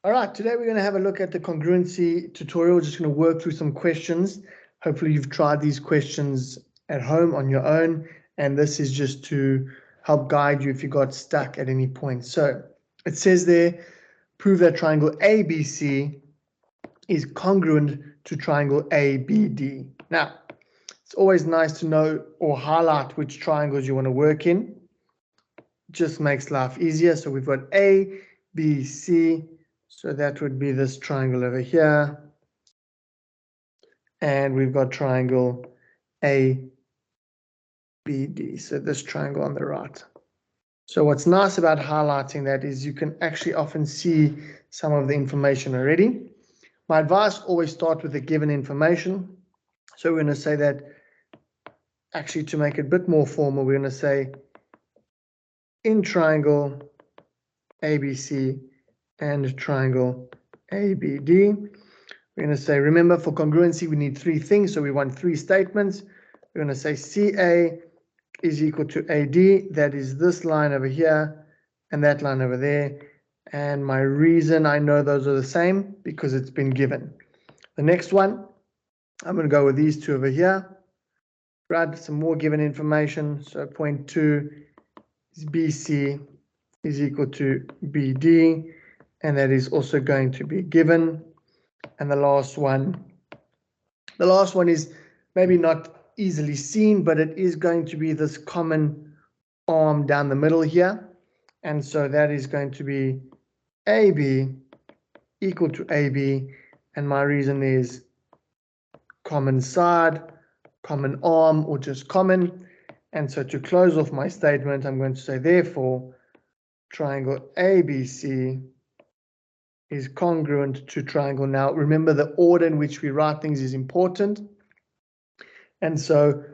All right, today we're going to have a look at the congruency tutorial. Just going to work through some questions. Hopefully you've tried these questions at home on your own, and this is just to help guide you if you got stuck at any point. So it says there, prove that triangle ABC is congruent to triangle ABD. Now, it's always nice to know or highlight which triangles you want to work in. Just makes life easier. So we've got A, B, C. So that would be this triangle over here. And we've got triangle ABD. So this triangle on the right. So what's nice about highlighting that is you can actually often see some of the information already. My advice, always start with the given information. So we're going to say that, actually to make it a bit more formal, we're going to say in triangle ABC and triangle ABD. We're going to say, remember, for congruency, we need three things. So we want three statements. We're going to say CA is equal to AD. That is this line over here and that line over there. And my reason I know those are the same because it's been given. The next one, I'm going to go with these two over here. Right, some more given information. So point 2 is BC is equal to BD. And that is also going to be given. And the last one is maybe not easily seen, but it is going to be this common arm down the middle here. And so that is going to be AB equal to AB. And my reason is common side, common arm, or just common. And so to close off my statement, I'm going to say, therefore, triangle ABC is congruent to triangle. Now, remember, the order in which we write things is important. And so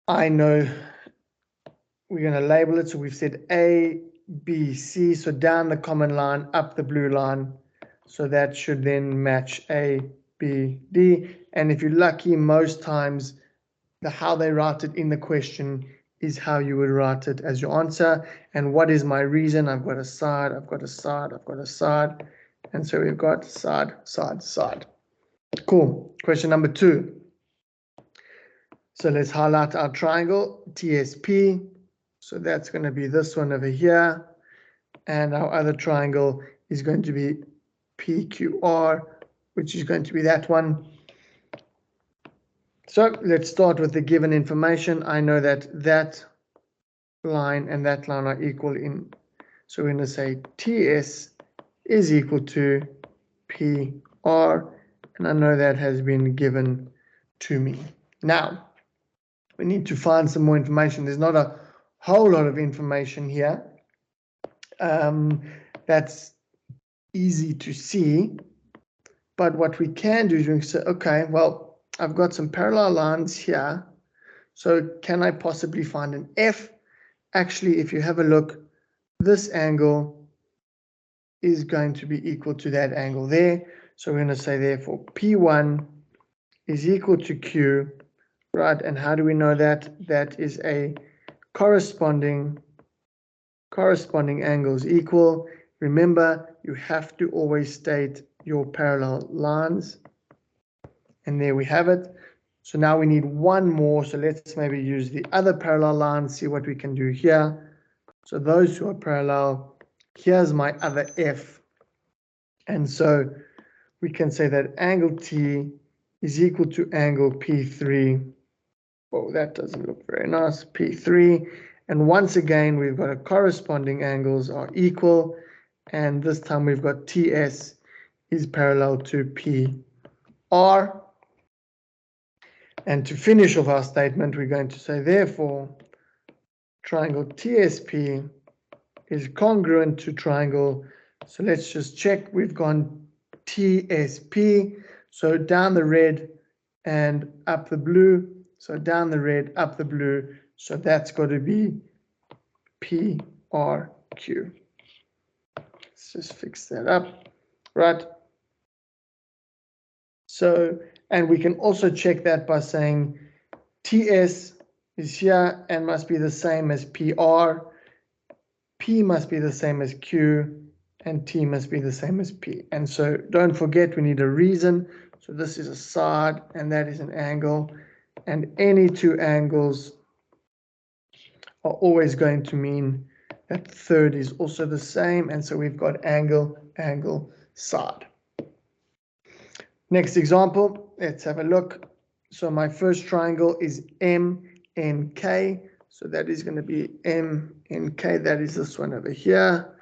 I know we're going to label it. So we've said A, B, C. So down the common line, up the blue line. So that should then match A, B, D. And if you're lucky, most times how they write it in the question is how you would write it as your answer. And what is my reason? I've got a side, I've got a side, I've got a side. And so we've got side, side, side. Cool. Question number 2. So let's highlight our triangle, TSP. So that's going to be this one over here. And our other triangle is going to be PQR, which is going to be that one. So let's start with the given information. I know that that line and that line are equal in. So we're going to say TS is equal to PR. And I know that has been given to me. Now, we need to find some more information. There's not a whole lot of information here. That's easy to see. But what we can do is we can say, okay, well, I've got some parallel lines here. So can I possibly find an F? Actually, if you have a look, this angle is going to be equal to that angle there. So we're going to say therefore P1 is equal to Q, right? And how do we know that? That is a corresponding angles equal. Remember, you have to always state your parallel lines. And there we have it. So now we need one more. So let's maybe use the other parallel line, see what we can do here. So those two are parallel. Here's my other F. And so we can say that angle T is equal to angle P3. Oh, that doesn't look very nice. P3. And once again, we've got a corresponding angles are equal. And this time we've got TS is parallel to PR. And to finish off our statement, we're going to say, therefore, triangle TSP is congruent to triangle. So let's just check. We've gone TSP. So down the red and up the blue. So down the red, up the blue. So that's got to be PRQ. Let's just fix that up. Right. So, and we can also check that by saying TS is here and must be the same as PR. P must be the same as Q. and T must be the same as P. And so don't forget, we need a reason. So this is a side and that is an angle. And any two angles are always going to mean that third is also the same. And so we've got angle, angle, side. Next example, let's have a look. So my first triangle is MNK. So that is going to be MNK. That is this one over here.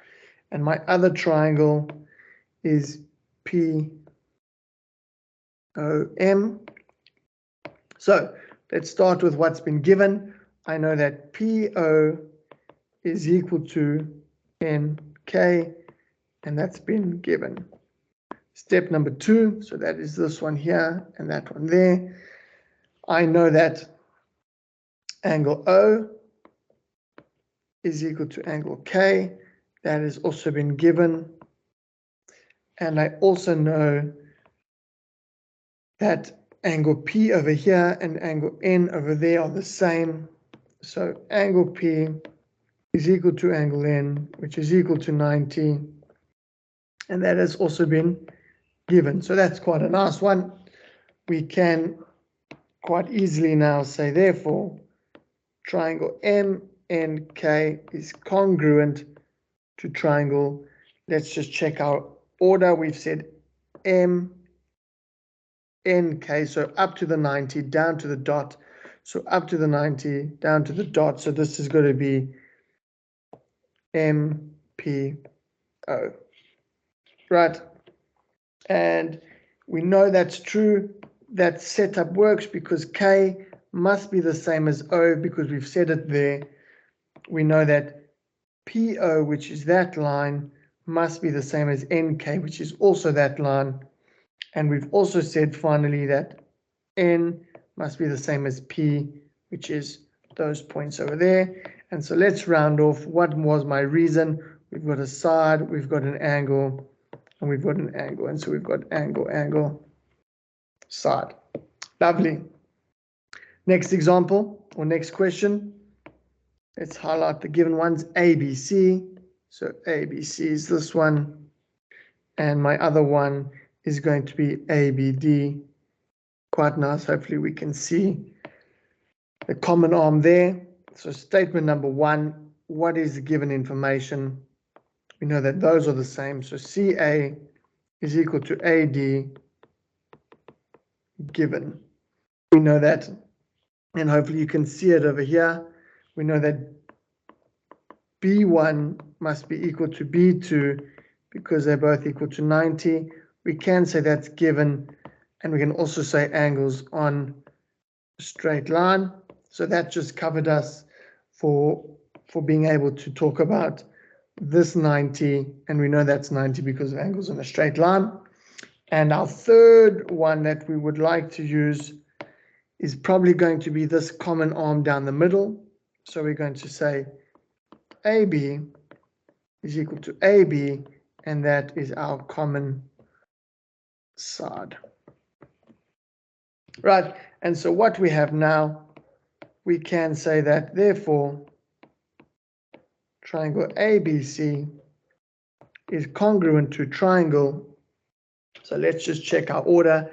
And my other triangle is POM. So let's start with what's been given. I know that PO is equal to NK, and that's been given. Step number 2, so that is this one here and that one there. I know that angle O is equal to angle K. That has also been given. And I also know that angle P over here and angle N over there are the same. So angle P is equal to angle N, which is equal to 90. And that has also been given. So that's quite a nice one. We can quite easily now say, therefore, triangle MNK is congruent to triangle. Let's just check our order. We've said MNK, so up to the 90, down to the dot. So up to the 90, down to the dot. So this is going to be MPO. Right. And we know that's true. That setup works because K must be the same as O because we've said it there. We know that PO, which is that line, must be the same as NK, which is also that line. And we've also said finally that N must be the same as P, which is those points over there. And so let's round off. What was my reason? We've got a side, we've got an angle, and we've got an angle. And so we've got angle, angle, side. Lovely. Next example or next question. Let's highlight the given ones. ABC. So ABC is this one. And my other one is going to be ABD. Quite nice. Hopefully we can see the common arm there. So statement number 1, what is the given information? We know that those are the same. So CA is equal to AD given. We know that, and hopefully you can see it over here. We know that B1 must be equal to B2 because they're both equal to 90. We can say that's given, and we can also say angles on a straight line. So that just covered us for being able to talk about this 90, and we know that's 90 because of angles on a straight line. And our third one that we would like to use is probably going to be this common arm down the middle. So we're going to say AB is equal to AB, and that is our common side. Right, and so what we have now, we can say that therefore triangle ABC is congruent to triangle. So let's just check our order.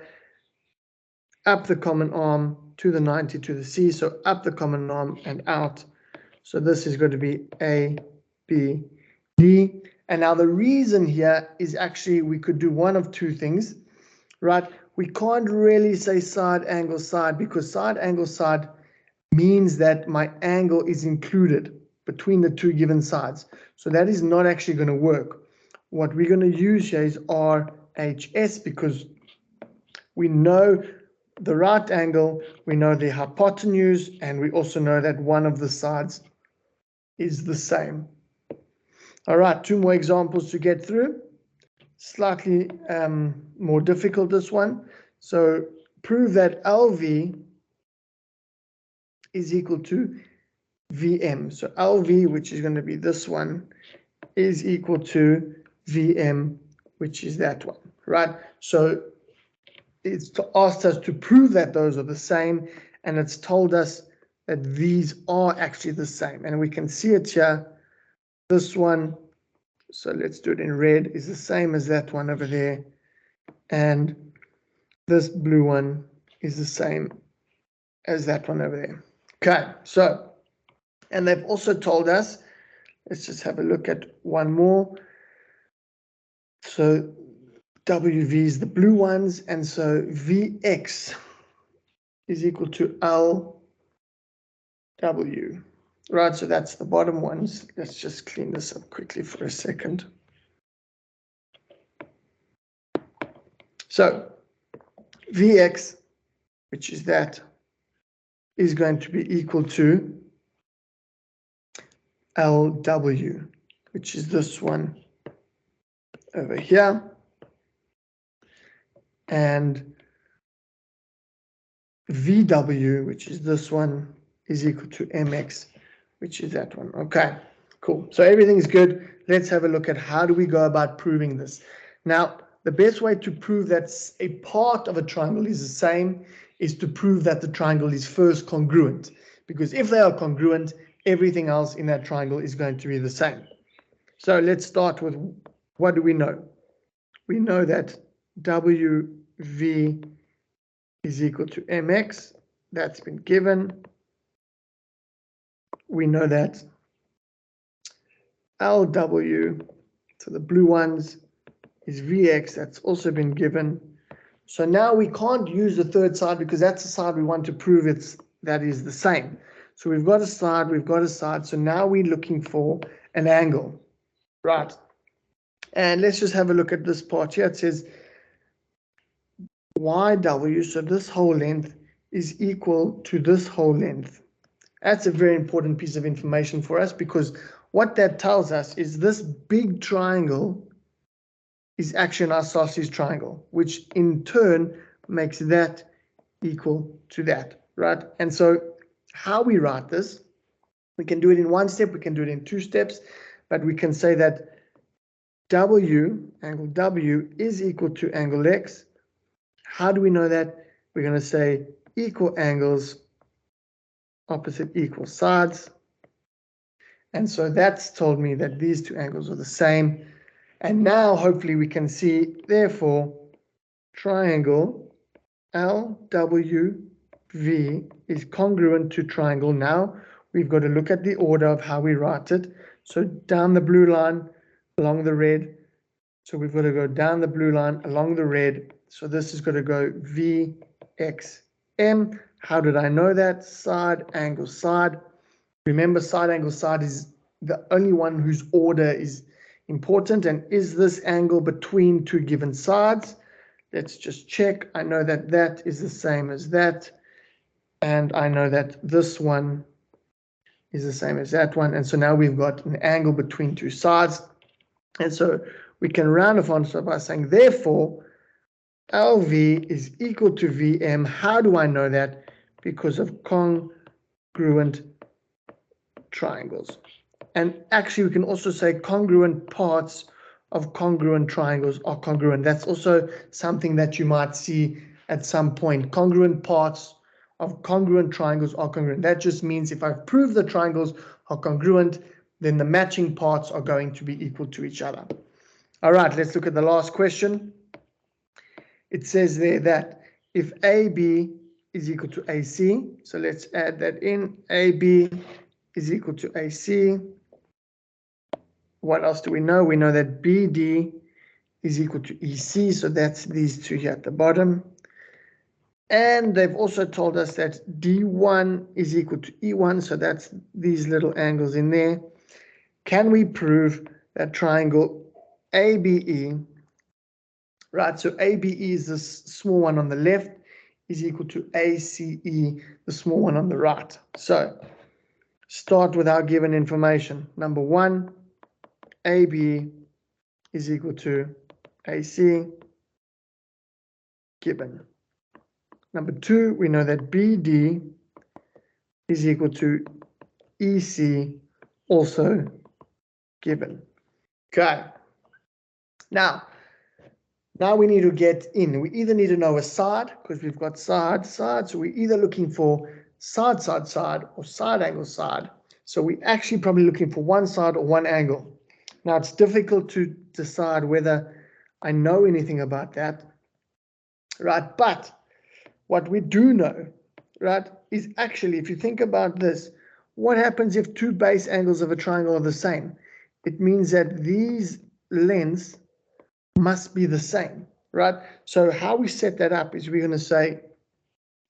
Up the common arm to the 90 to the C, so up the common arm and out. So this is going to be A, B, D. And now the reason here is actually we could do one of two things, right? We can't really say side, angle, side, because side, angle, side means that my angle is included between the two given sides. So that is not actually going to work. What we're going to use here is RHS because we know the right angle, we know the hypotenuse, and we also know that one of the sides is the same. All right, 2 more examples to get through. Slightly more difficult, this one. So prove that LV is equal to VM. So LV, which is going to be this one, is equal to VM, which is that one, right? So it's asked us to prove that those are the same, and it's told us that these are actually the same. And we can see it here. This one So let's do it in red, is the same as that one over there. And this blue one is the same as that one over there. Okay, so, and they've also told us, let's just have a look at one more. So WV is the blue ones, and so VX is equal to LW. Right, so that's the bottom ones. Let's just clean this up quickly for a second. So Vx, which is that, is going to be equal to LW, which is this one over here. And VW, which is this one, is equal to MX, which is that one. Okay, cool. So everything's good. Let's have a look at how do we go about proving this. Now, the best way to prove that a part of a triangle is the same is to prove that the triangle is first congruent. Because if they are congruent, everything else in that triangle is going to be the same. So let's start with, what do we know? We know that WV is equal to MX. That's been given. We know that LW, so the blue ones, is VX. That's also been given. So now we can't use the third side because that's the side we want to prove that is the same. So we've got a side, we've got a side. So now we're looking for an angle, right? And let's just have a look at this part here. It says YW, so this whole length is equal to this whole length. That's a very important piece of information for us, because what that tells us is this big triangle is actually an isosceles triangle, which in turn makes that equal to that, right? And so how we write this, we can do it in one step, we can do it in two steps, but we can say that W, angle W, is equal to angle X. How do we know that? We're going to say equal angles opposite equal sides. And so that's told me that these two angles are the same. And now hopefully we can see, therefore, triangle LWV is congruent to triangle. Now we've got to look at the order of how we write it. So down the blue line, along the red. So we've got to go down the blue line, along the red. So this is going to go VXM. How did I know that? Side, angle, side. Remember, side, angle, side is the only one whose order is important. And is this angle between two given sides? Let's just check. I know that that is the same as that. And I know that this one is the same as that one. And so now we've got an angle between two sides. And so we can round off on by saying, therefore, LV is equal to VM. How do I know that? Because of congruent triangles. And actually, we can also say congruent parts of congruent triangles are congruent. That's also something that you might see at some point. Congruent parts of congruent triangles are congruent. That just means if I've proved the triangles are congruent, then the matching parts are going to be equal to each other. All right, let's look at the last question. It says there that if AB is equal to AC, so let's add that in. AB is equal to AC. What else do we know? We know that BD is equal to EC, so that's these two here at the bottom. And they've also told us that D1 is equal to E1, so that's these little angles in there. Can we prove that triangle ABE, right, so ABE is this small one on the left, is equal to ACE, the small one on the right. So start with our given information. Number one, AB is equal to AC, given. Number two, we know that BD is equal to EC, also given. Okay. Now we need to get in. We either need to know a side, because we've got side. So we're either looking for side, or side, angle, side. So we're actually probably looking for one side or one angle. Now, it's difficult to decide whether I know anything about that, right? But what we do know, right, is actually, if you think about this, what happens if two base angles of a triangle are the same? It means that these lengths must be the same, right? So how we set that up is we're going to say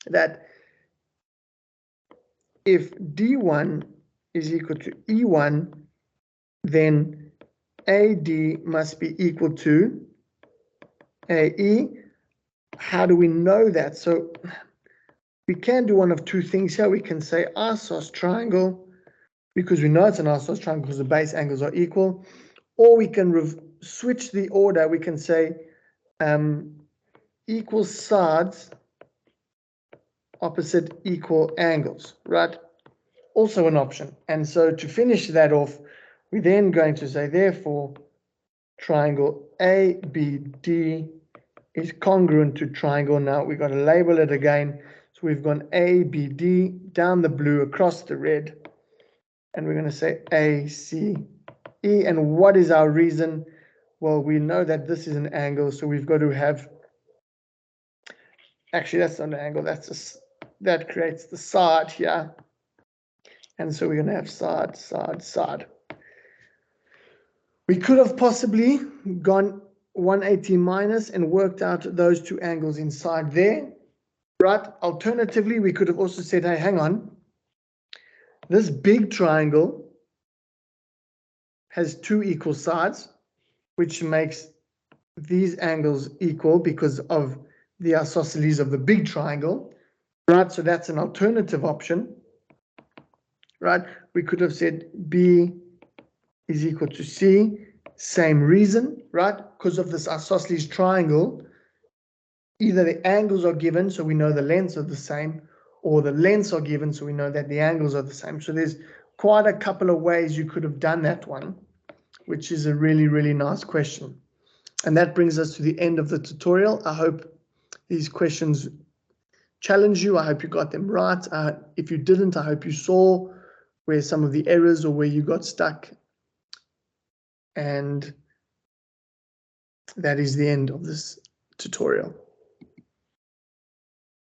that if D1 is equal to E1, then AD must be equal to AE. How do we know that? So we can do one of two things here. We can say isosceles triangle, because we know it's an isosceles triangle because the base angles are equal. Or we can switch the order. We can say equal sides opposite equal angles, right? Also an option. And so to finish that off, we're then going to say, therefore, triangle ABD is congruent to triangle. Now we've got to label it again. So we've gone ABD down the blue across the red, and we're going to say ACE. And what is our reason? Well, we know that this is an angle, so we've got to have, actually that's not an angle, that creates the side here. And so we're going to have side, side, side. We could have possibly gone 180 minus and worked out those two angles inside there, right? Alternatively, we could have also said, hey, hang on. This big triangle has two equal sides, which makes these angles equal because of the isosceles of the big triangle, right? So that's an alternative option, right? We could have said B is equal to C, same reason, right? Because of this isosceles triangle, either the angles are given, so we know the lengths are the same, or the lengths are given, so we know that the angles are the same. So there's quite a couple of ways you could have done that one, which is a really, really nice question. And that brings us to the end of the tutorial. I hope these questions challenge you. I hope you got them right. If you didn't, I hope you saw where some of the errors or where you got stuck. And that is the end of this tutorial.